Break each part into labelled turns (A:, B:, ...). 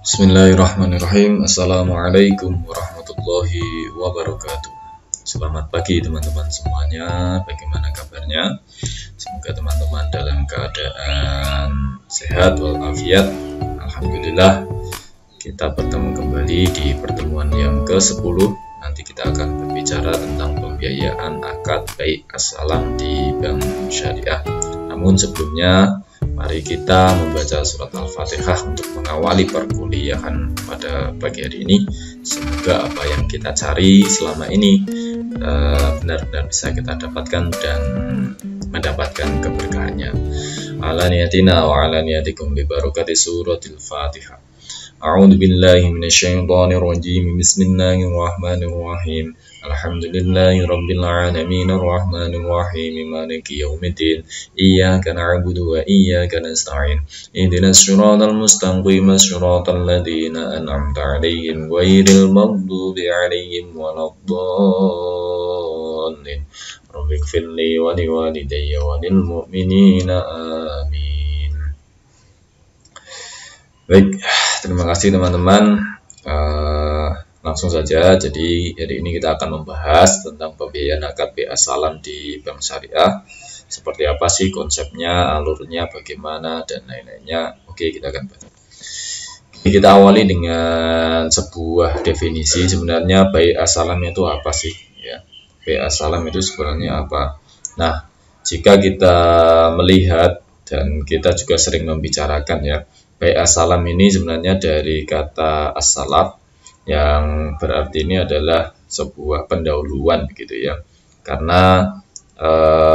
A: Bismillahirrahmanirrahim. Assalamualaikum warahmatullahi wabarakatuh. Selamat pagi teman-teman semuanya. Bagaimana kabarnya? Semoga teman-teman dalam keadaan sehat walafiat. Alhamdulillah. Kita bertemu kembali di pertemuan yang ke-10. Nanti kita akan berbicara tentang pembiayaan akad baik as-salam di Bank Syariah. Namun sebelumnya, mari kita membaca surat Al-Fatihah untuk mengawali perkuliahan pada pagi hari ini. Semoga apa yang kita cari selama ini benar-benar bisa kita dapatkan dan mendapatkan keberkahannya. Ala niyatina wa ala niyatikum bi barakati suratil Fatihah. A'udzu billahi minasyaitonir rajim. Bismillahirrahmanirrahim. Alhamdulillahi rabbil alamin arrahmanir rahim maliki yaumiddin. Iyyaka na'budu wa iyyaka nasta'in. Ihdinas siratal mustaqim siratal ladzina an'amta 'alaihim ghairil maghdubi 'alaihim waladdallin. Rabbighfirli wa liwalidayya wa lil mu'minina amin. Baik, terima kasih teman-teman. Langsung saja, jadi hari ini kita akan membahas tentang pembiayaan akad BA Salam di Bank Syariah. Seperti apa sih konsepnya, alurnya bagaimana, dan lain-lainnya. Oke, kita akan bahas. Kita awali dengan sebuah definisi. Sebenarnya BA Salam itu apa sih? Ya, BA Salam itu sebenarnya apa? Nah, jika kita melihat dan kita juga sering membicarakan ya, BA Salam ini sebenarnya dari kata as-salaf yang berarti ini adalah sebuah pendahuluan gitu ya, karena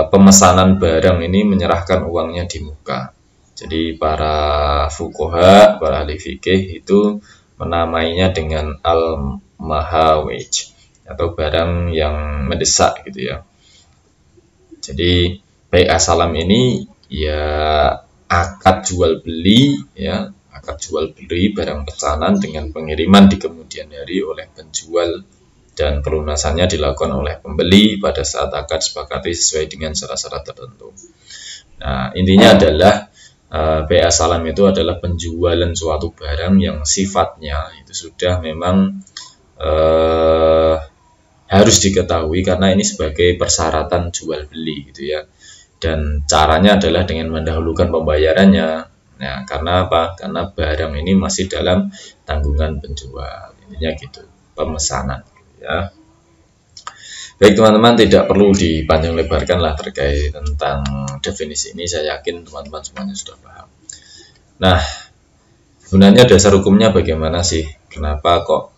A: pemesanan barang ini menyerahkan uangnya di muka. Jadi para fuqaha, para ahli fikih itu menamainya dengan al-mahawij atau barang yang mendesak gitu ya. Jadi BA Salam ini ya akad jual beli ya, akad jual beli barang pesanan dengan pengiriman di kemudian hari oleh penjual dan pelunasannya dilakukan oleh pembeli pada saat akad disepakati sesuai dengan syarat-syarat tertentu. Nah, intinya adalah BA Salam itu adalah penjualan suatu barang yang sifatnya itu sudah memang harus diketahui karena ini sebagai persyaratan jual beli gitu ya. Dan caranya adalah dengan mendahulukan pembayarannya. Nah, karena apa? Karena barang ini masih dalam tanggungan penjual. Intinya gitu, pemesanan ya. Baik teman-teman, tidak perlu dipanjang lebarkan lah terkait tentang definisi ini. Saya yakin teman-teman semuanya sudah paham. Nah, sebenarnya dasar hukumnya bagaimana sih? Kenapa kok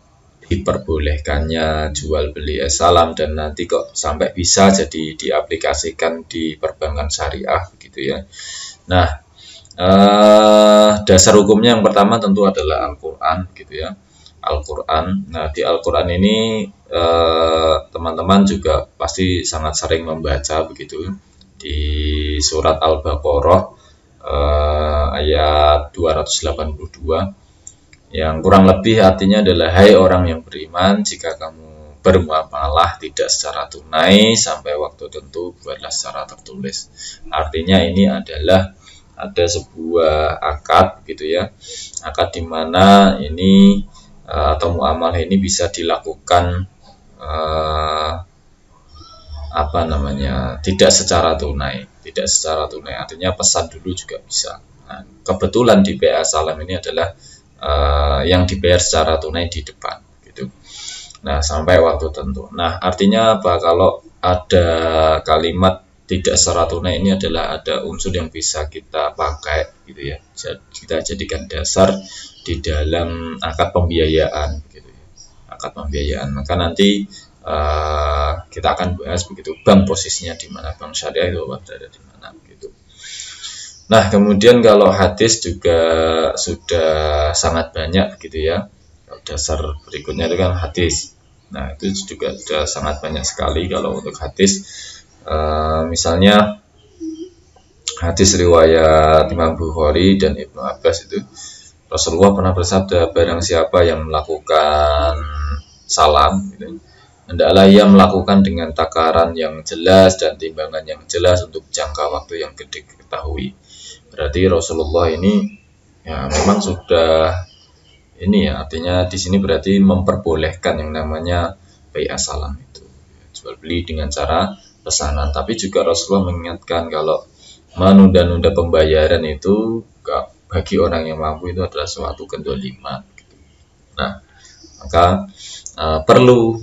A: diperbolehkannya jual beli as-salam dan nanti kok sampai bisa jadi diaplikasikan di perbankan syariah gitu ya. Nah, dasar hukumnya yang pertama tentu adalah Al-Quran gitu ya, Al-Quran. Nah, di Al-Quran ini teman-teman juga pasti sangat sering membaca begitu di surat Al-Baqarah ayat 282 yang kurang lebih artinya adalah, hai orang yang beriman, jika kamu bermuamalah tidak secara tunai sampai waktu tentu buatlah secara tertulis. Artinya ini adalah ada sebuah akad gitu ya, akad di mana ini atau muamalah ini bisa dilakukan tidak secara tunai, artinya pesan dulu juga bisa. Nah, kebetulan di BA Salam ini adalah yang dibayar secara tunai di depan gitu. Nah, sampai waktu tentu. Nah, artinya apa? Kalau ada kalimat tidak secara tunai ini adalah ada unsur yang bisa kita pakai gitu ya, kita jadikan dasar di dalam akad pembiayaan gitu ya, akad pembiayaan. Maka nanti kita akan bahas begitu bank posisinya di mana, bank syariah itu berada di mana gitu. Nah, kemudian kalau hadis juga sudah sangat banyak gitu ya. Dasar berikutnya itu kan hadis. Nah, itu juga sudah sangat banyak sekali kalau untuk hadis. Misalnya hadis riwayat Imam Bukhari dan Ibnu Abbas itu, Rasulullah pernah bersabda, barang siapa yang melakukan salam gitu, hendaklah ia melakukan dengan takaran yang jelas dan timbangan yang jelas untuk jangka waktu yang diketahui. Berarti Rasulullah ini ya memang sudah ini ya, artinya di sini berarti memperbolehkan yang namanya bai'ah salam itu, jual beli dengan cara pesanan. Tapi juga Rasulullah mengingatkan kalau menunda-nunda pembayaran itu bagi orang yang mampu itu adalah suatu kezaliman. Nah, maka perlu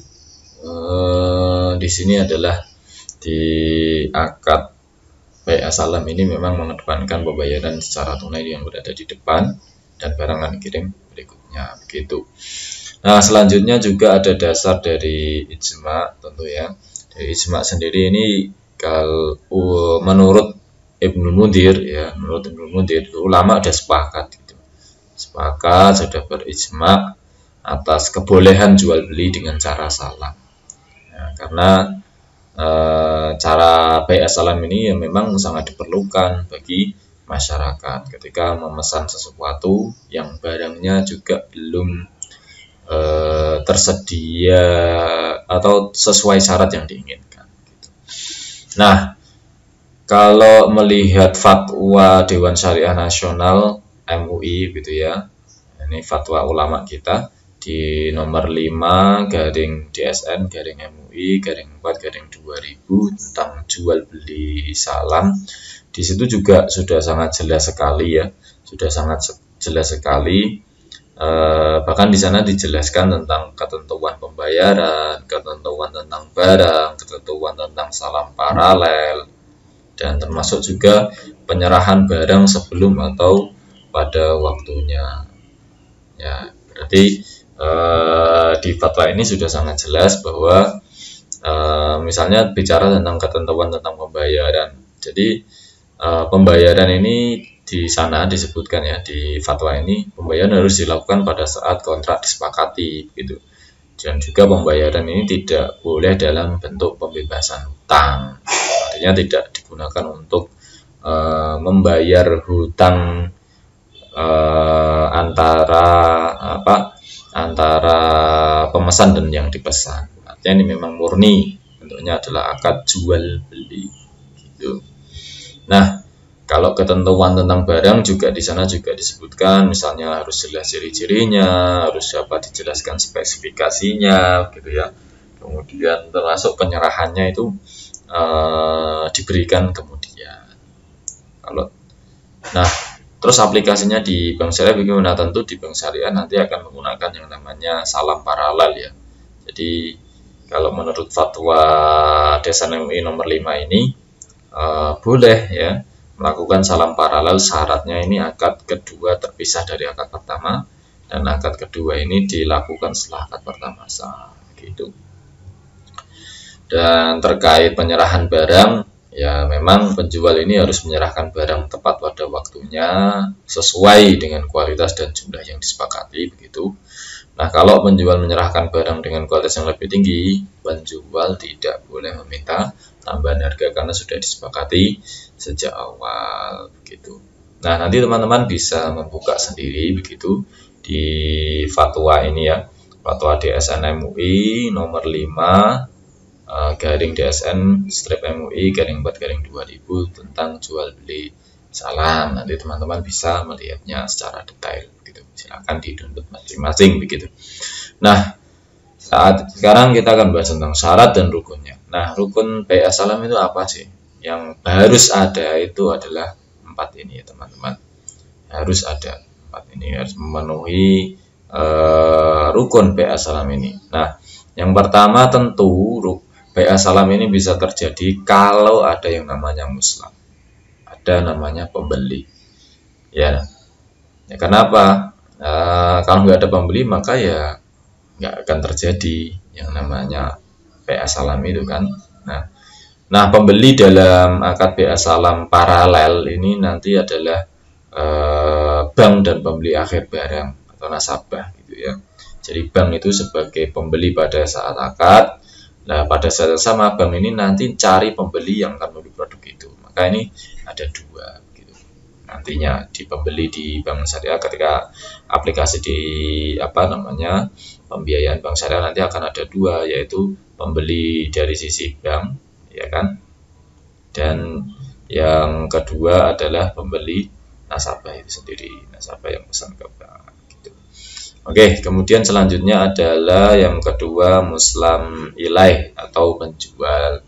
A: di sini adalah di akad bai'ah salam ini memang mengedepankan pembayaran secara tunai yang berada di depan dan barang akan dikirim berikutnya, begitu. Nah, selanjutnya juga ada dasar dari ijma tentu ya. Dari ijma sendiri ini kalau menurut Ibnu Munzir ya, menurut Ibnu Munzir ulama sudah sepakat gitu. Sepakat sudah berijma atas kebolehan jual beli dengan cara salam. Nah, karena cara bai'ah salam ini yang memang sangat diperlukan bagi masyarakat ketika memesan sesuatu yang barangnya juga belum tersedia atau sesuai syarat yang diinginkan. Gitu. Nah, kalau melihat fatwa Dewan Syariah Nasional MUI gitu ya, ini fatwa ulama kita di nomor 5 garing DSN garing MUI garing 4 garing 2000 tentang jual beli salam. Di situ juga sudah sangat jelas sekali ya, sudah sangat jelas sekali. Bahkan di sana dijelaskan tentang ketentuan pembayaran, ketentuan tentang barang, ketentuan tentang salam paralel, dan termasuk juga penyerahan barang sebelum atau pada waktunya. Ya, berarti di fatwa ini sudah sangat jelas bahwa misalnya bicara tentang ketentuan tentang pembayaran. Jadi pembayaran ini di sana disebutkan ya, di fatwa ini pembayaran harus dilakukan pada saat kontrak disepakati gitu. Dan juga pembayaran ini tidak boleh dalam bentuk pembebasan hutang. Artinya tidak digunakan untuk membayar hutang antara pemesan dan yang dipesan. Artinya ini memang murni bentuknya adalah akad jual beli gitu. Nah, kalau ketentuan tentang barang juga di sana juga disebutkan, misalnya harus jelas ciri-cirinya, harus dapat dijelaskan spesifikasinya gitu ya. Kemudian termasuk penyerahannya itu diberikan kemudian. Nah, terus aplikasinya di bank syariah bagaimana? Tentu di bank syariah nanti akan menggunakan yang namanya salam paralel ya. Jadi kalau menurut fatwa DSN MUI nomor 5 ini boleh ya melakukan salam paralel, syaratnya ini akad kedua terpisah dari akad pertama dan akad kedua ini dilakukan setelah akad pertama sah gitu. Dan terkait penyerahan barang, ya memang penjual ini harus menyerahkan barang tepat pada waktunya sesuai dengan kualitas dan jumlah yang disepakati begitu. Nah, kalau penjual menyerahkan barang dengan kualitas yang lebih tinggi, penjual tidak boleh meminta tambahan harga karena sudah disepakati sejak awal begitu. Nah, nanti teman-teman bisa membuka sendiri begitu di fatwa ini ya. Fatwa DSN MUI nomor 5 garing DSN strip MUI garing 4 garing 2000 tentang jual beli salam. Nanti teman-teman bisa melihatnya secara detail gitu. Silakan di-download masing-masing begitu. Nah, sekarang kita akan bahas tentang syarat dan rukunnya. Nah, rukun bai'ah salam itu apa sih? Yang harus ada itu adalah 4 ini ya teman-teman. Harus ada 4 ini, harus memenuhi rukun bai'ah salam ini. Nah, yang pertama tentu bai'ah salam ini bisa terjadi kalau ada yang namanya muslim, ada namanya pembeli. Ya kenapa? Kalau nggak ada pembeli maka ya nggak akan terjadi yang namanya bai'ah salam itu kan. Nah, pembeli dalam akad bai'ah salam paralel ini nanti adalah bank dan pembeli akhir barang atau nasabah gitu ya. Jadi bank itu sebagai pembeli pada saat akad. Nah, pada saat yang sama bank ini nanti cari pembeli yang akan membeli produk itu. Maka ini ada dua gitu. Nantinya di pembeli di bank syariah ketika aplikasi di pembiayaan bank syariah nanti akan ada dua, yaitu pembeli dari sisi bank ya kan. Dan yang kedua adalah pembeli nasabah itu sendiri, nasabah yang pesan ke bank gitu. Oke, kemudian selanjutnya adalah yang kedua muslam ilaih atau penjual.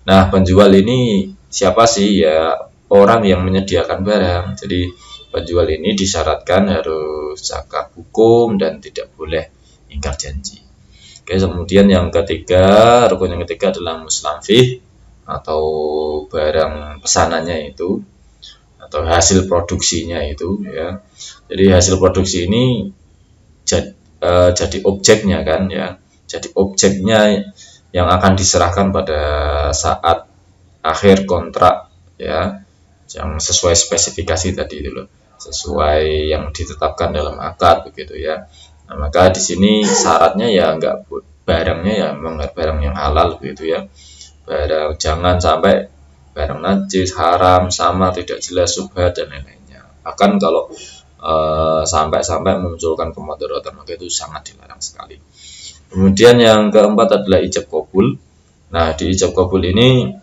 A: Nah, penjual ini siapa sih? Ya, orang yang menyediakan barang. Jadi, penjual ini disyaratkan harus cakap hukum dan tidak boleh ingkar janji. Oke, kemudian yang ketiga, rukun yang ketiga adalah muslam fih atau barang pesanannya itu atau hasil produksinya itu ya. Jadi hasil produksi ini jadi objeknya kan ya. Jadi objeknya yang akan diserahkan pada saat akhir kontrak ya, yang sesuai spesifikasi tadi itu loh, sesuai yang ditetapkan dalam akad begitu ya. Nah, maka di sini syaratnya ya enggak, barangnya ya memang barang yang halal begitu ya. Barang jangan sampai barang najis, haram, sama, tidak jelas, syubhat dan lain-lainnya. Bahkan kalau sampai-sampai memunculkan kemudaratan maka itu sangat dilarang sekali. Kemudian yang keempat adalah ijab kabul. Nah, di ijab kabul ini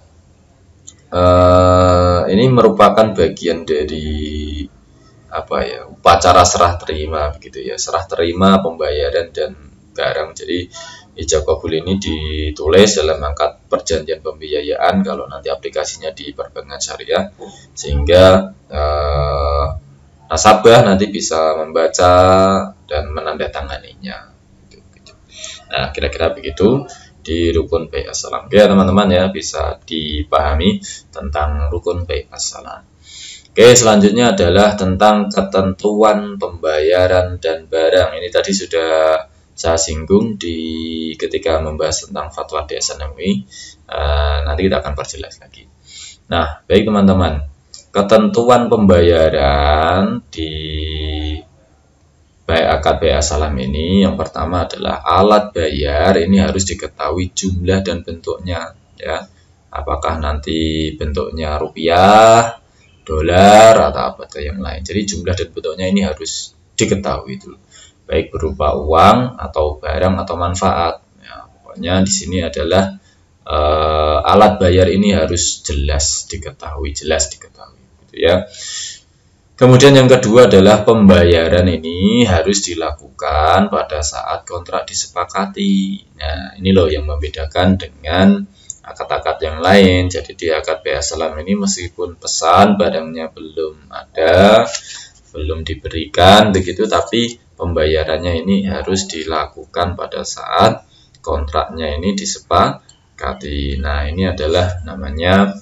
A: merupakan bagian dari apa ya, upacara serah terima begitu ya, serah terima pembayaran dan barang. Jadi ijab kabul ini ditulis dalam akad perjanjian pembiayaan kalau nanti aplikasinya di perbankan syariah, sehingga nasabah nanti bisa membaca dan menandatanganinya. Nah, kira-kira begitu di rukun bai as-salam. Oke, teman-teman ya, bisa dipahami tentang rukun bai as-salam. Oke, selanjutnya adalah tentang ketentuan pembayaran dan barang. Ini tadi sudah saya singgung ketika membahas tentang fatwa DSN MUI. Nanti kita akan perjelas lagi. Nah, baik teman-teman, ketentuan pembayaran di baik akad bai as-salam ini, yang pertama adalah alat bayar ini harus diketahui jumlah dan bentuknya ya. Apakah nanti bentuknya rupiah, dolar atau apa yang lain. Jadi jumlah dan bentuknya ini harus diketahui dulu. Baik berupa uang atau barang atau manfaat. Ya, pokoknya di sini adalah alat bayar ini harus jelas diketahui gitu ya. Kemudian yang kedua adalah pembayaran ini harus dilakukan pada saat kontrak disepakati. Nah, ini loh yang membedakan dengan akad-akad yang lain. Jadi di akad bai as-salam ini meskipun pesan barangnya belum ada, belum diberikan begitu, tapi pembayarannya ini harus dilakukan pada saat kontraknya ini disepakati. Nah, ini adalah namanya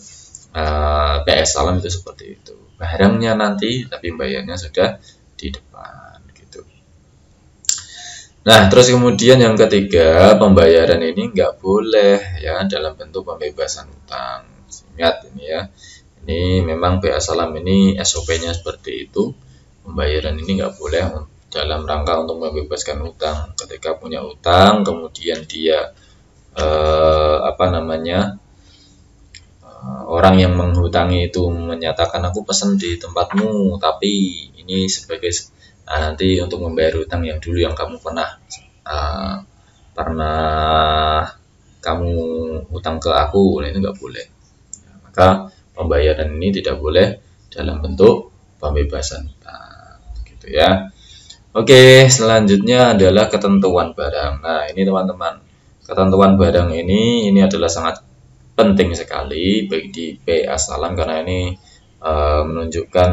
A: bai as-salam itu seperti itu. Barangnya nanti, tapi bayarnya sudah di depan gitu. Nah, terus kemudian yang ketiga, pembayaran ini nggak boleh ya dalam bentuk pembebasan utang. Ingat ini ya, ini memang bai as-salam ini SOP-nya seperti itu. Pembayaran ini nggak boleh dalam rangka untuk membebaskan utang. Ketika punya utang, kemudian dia orang yang menghutangi itu menyatakan aku pesan di tempatmu, tapi ini sebagai nanti untuk membayar utang yang dulu yang kamu pernah kamu utang ke aku, nah itu nggak boleh. Maka pembayaran ini tidak boleh dalam bentuk pembebasan utang, gitu ya. Oke, selanjutnya adalah ketentuan barang. Nah, ini teman-teman, ketentuan barang ini adalah sangat penting sekali bagi di bai as-salam karena ini menunjukkan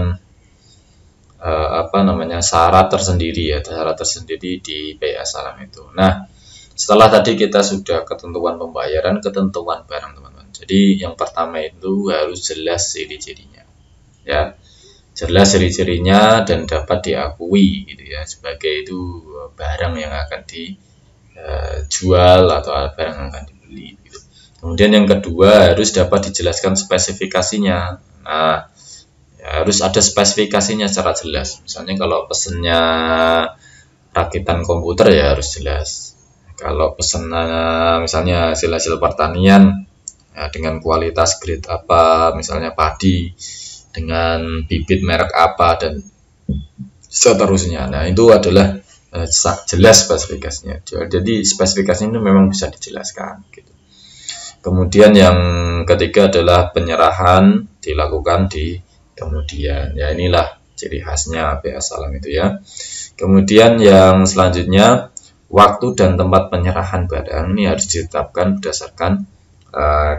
A: syarat tersendiri ya, syarat tersendiri di bai as-salam itu. Nah, setelah tadi kita sudah ketentuan pembayaran, ketentuan barang teman-teman. Jadi yang pertama itu harus jelas ciri-cirinya ya, jelas ciri-cirinya dan dapat diakui gitu ya sebagai itu barang yang akan dijual atau barang yang akan dibeli gitu. Kemudian yang kedua harus dapat dijelaskan spesifikasinya. Nah, ya, harus ada spesifikasinya secara jelas. Misalnya kalau pesennya rakitan komputer ya harus jelas. Kalau pesennya misalnya hasil-hasil pertanian ya, dengan kualitas grade apa, misalnya padi dengan bibit merek apa dan seterusnya. Nah, itu adalah jelas spesifikasinya. Jadi spesifikasinya itu memang bisa dijelaskan gitu. Kemudian yang ketiga adalah penyerahan dilakukan di kemudian. Ya, inilah ciri khasnya bai as-salam itu ya. Kemudian yang selanjutnya, waktu dan tempat penyerahan barang ini harus ditetapkan berdasarkan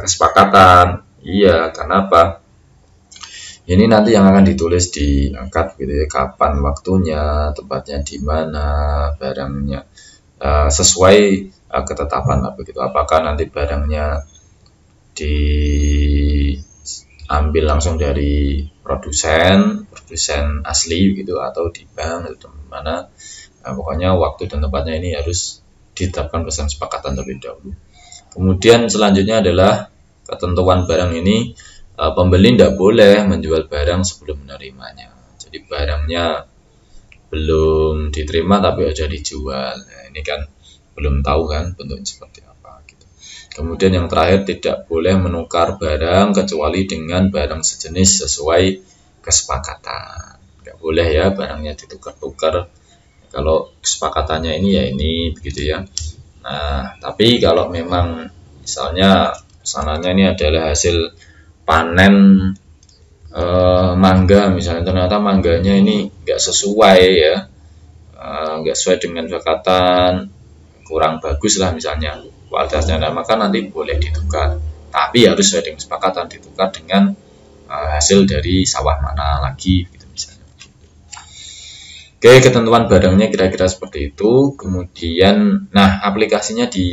A: kesepakatan. Iya, kenapa? Ini nanti yang akan ditulis di akad gitu ya, kapan waktunya, tempatnya di mana, barangnya sesuai ketetapan lah begitu. Apakah nanti barangnya diambil langsung dari produsen asli gitu atau di bank atau di mana. Nah, pokoknya waktu dan tempatnya ini harus ditetapkan berdasarkan kesepakatan terlebih dahulu. Kemudian selanjutnya adalah ketentuan barang ini, pembeli tidak boleh menjual barang sebelum menerimanya. Jadi barangnya belum diterima tapi sudah dijual. Nah, ini kan belum tahu kan bentuknya seperti apa gitu. Kemudian yang terakhir, tidak boleh menukar barang kecuali dengan barang sejenis sesuai kesepakatan. Nggak boleh ya barangnya ditukar-tukar. Kalau kesepakatannya ini ya ini begitu ya. Nah, tapi kalau memang misalnya pesanannya ini adalah hasil panen mangga, misalnya ternyata mangganya ini nggak sesuai ya, nggak sesuai dengan kesepakatan, kurang bagus lah misalnya kualitasnya, nah, maka nanti boleh ditukar, tapi harus sesuai dengan kesepakatan, ditukar dengan hasil dari sawah mana lagi gitu misalnya. Oke, ketentuan barangnya kira-kira seperti itu. Kemudian, nah, aplikasinya di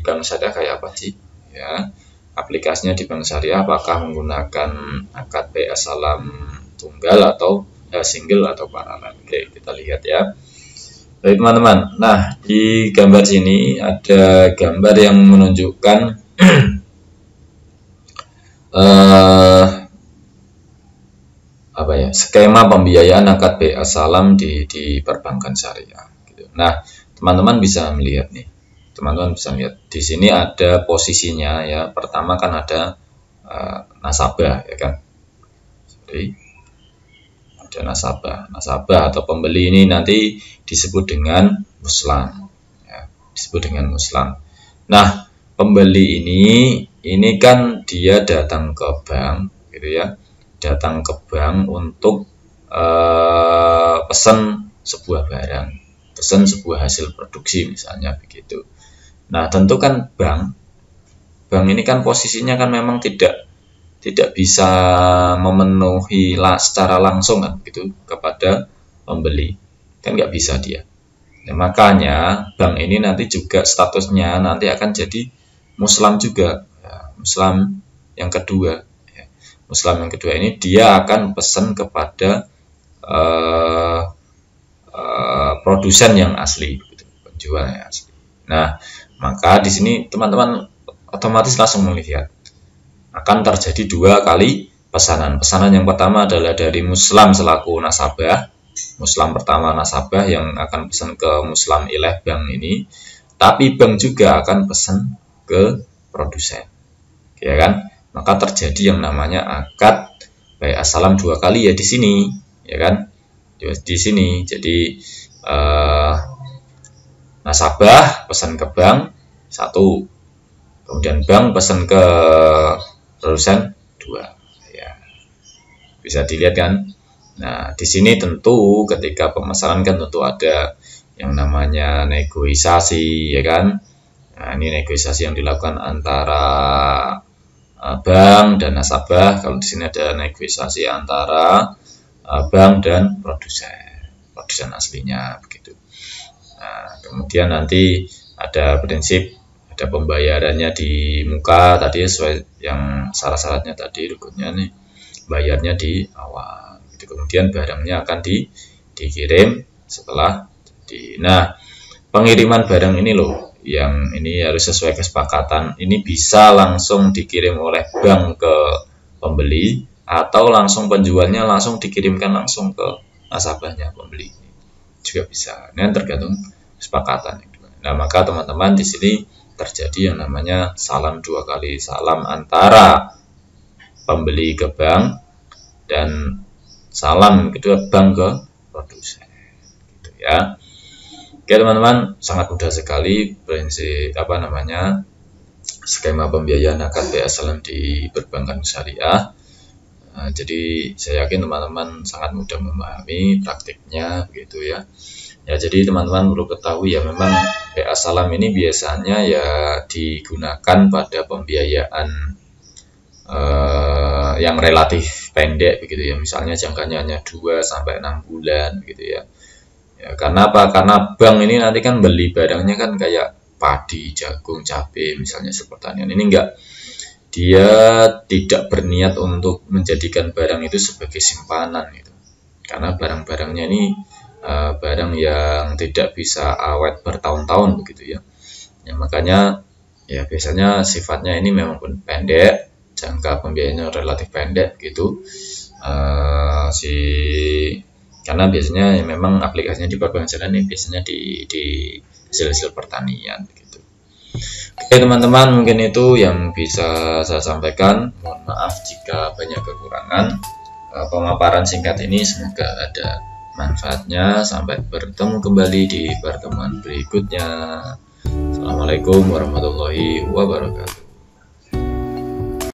A: bank syariah kayak apa sih ya? Aplikasinya di bank syariah apakah menggunakan akad PA salam tunggal atau single atau paralel. Oke, kita lihat ya. Baik teman-teman, nah di gambar sini ada gambar yang menunjukkan apa ya, skema pembiayaan akad PA salam di perbankan syariah gitu. Nah, teman-teman bisa melihat nih. Teman-teman bisa lihat di sini ada posisinya ya. Pertama kan ada nasabah ya kan. Jadi ada nasabah atau pembeli ini nanti disebut dengan muslam ya, disebut dengan muslam. Nah, pembeli ini kan dia datang ke bank gitu ya. Datang ke bank untuk pesan sebuah barang, pesan sebuah hasil produksi misalnya begitu. Nah, tentu kan bank ini kan posisinya kan memang tidak bisa memenuhi secara langsung kan gitu kepada pembeli, kan nggak bisa dia. Nah, makanya bank ini nanti juga statusnya nanti akan jadi muslam juga ya, muslam yang kedua ya. Muslam yang kedua ini dia akan pesan kepada produsen yang asli gitu, penjual yang asli. Nah, maka di sini teman-teman otomatis langsung melihat akan terjadi dua kali pesanan. Pesanan yang pertama adalah dari muslam selaku nasabah. Muslam pertama nasabah yang akan pesan ke muslam ileh bank ini. Tapi bank juga akan pesan ke produsen. Ya kan? Maka terjadi yang namanya akad PA salam dua kali ya di sini, ya kan? Di sini. Jadi nasabah pesan ke bank satu, kemudian bank pesan ke produsen dua, ya bisa dilihat kan. Nah, di sini tentu ketika pemesanan kan tentu ada yang namanya negosiasi, ya kan. Nah, ini negosiasi yang dilakukan antara bank dan nasabah. Kalau di sini ada negosiasi antara bank dan produsen aslinya begitu. Nah, kemudian nanti ada prinsip, ada pembayarannya di muka tadi sesuai yang syarat-syaratnya tadi, rukunnya nih bayarnya di awal gitu. Kemudian barangnya akan dikirim setelah jadi. Nah, pengiriman barang ini loh yang ini harus sesuai kesepakatan. Ini bisa langsung dikirim oleh bank ke pembeli atau langsung penjualnya langsung dikirimkan langsung ke nasabahnya pembeli juga bisa. Ini tergantung kesepakatan. Nah, maka teman-teman di sini terjadi yang namanya salam dua kali, salam antara pembeli ke bank dan salam kedua bank ke produsen gitu ya. Oke teman-teman, sangat mudah sekali prinsip skema pembiayaan akad PA salam di perbankan syariah. Jadi saya yakin teman-teman sangat mudah memahami praktiknya begitu ya. Ya, jadi teman-teman perlu ketahui ya, memang PA Salam ini biasanya ya digunakan pada pembiayaan yang relatif pendek begitu ya, misalnya jangkanya hanya 2 sampai 6 bulan gitu ya. Ya, karena apa? Karena bank ini nanti kan beli barangnya kan kayak padi, jagung, cabai misalnya pertanian. Ini enggak, dia tidak berniat untuk menjadikan barang itu sebagai simpanan gitu. Karena barang-barangnya ini barang yang tidak bisa awet bertahun-tahun begitu ya. Ya makanya ya biasanya sifatnya ini memang pendek, jangka pembiayaannya relatif pendek gitu. Karena biasanya ya memang aplikasinya di perbankan ini biasanya di hasil-hasil pertanian gitu. Oke teman-teman, mungkin itu yang bisa saya sampaikan. Mohon maaf jika banyak kekurangan. Pemaparan singkat ini semoga ada manfaatnya. Sampai bertemu kembali di pertemuan berikutnya. Assalamualaikum warahmatullahi wabarakatuh.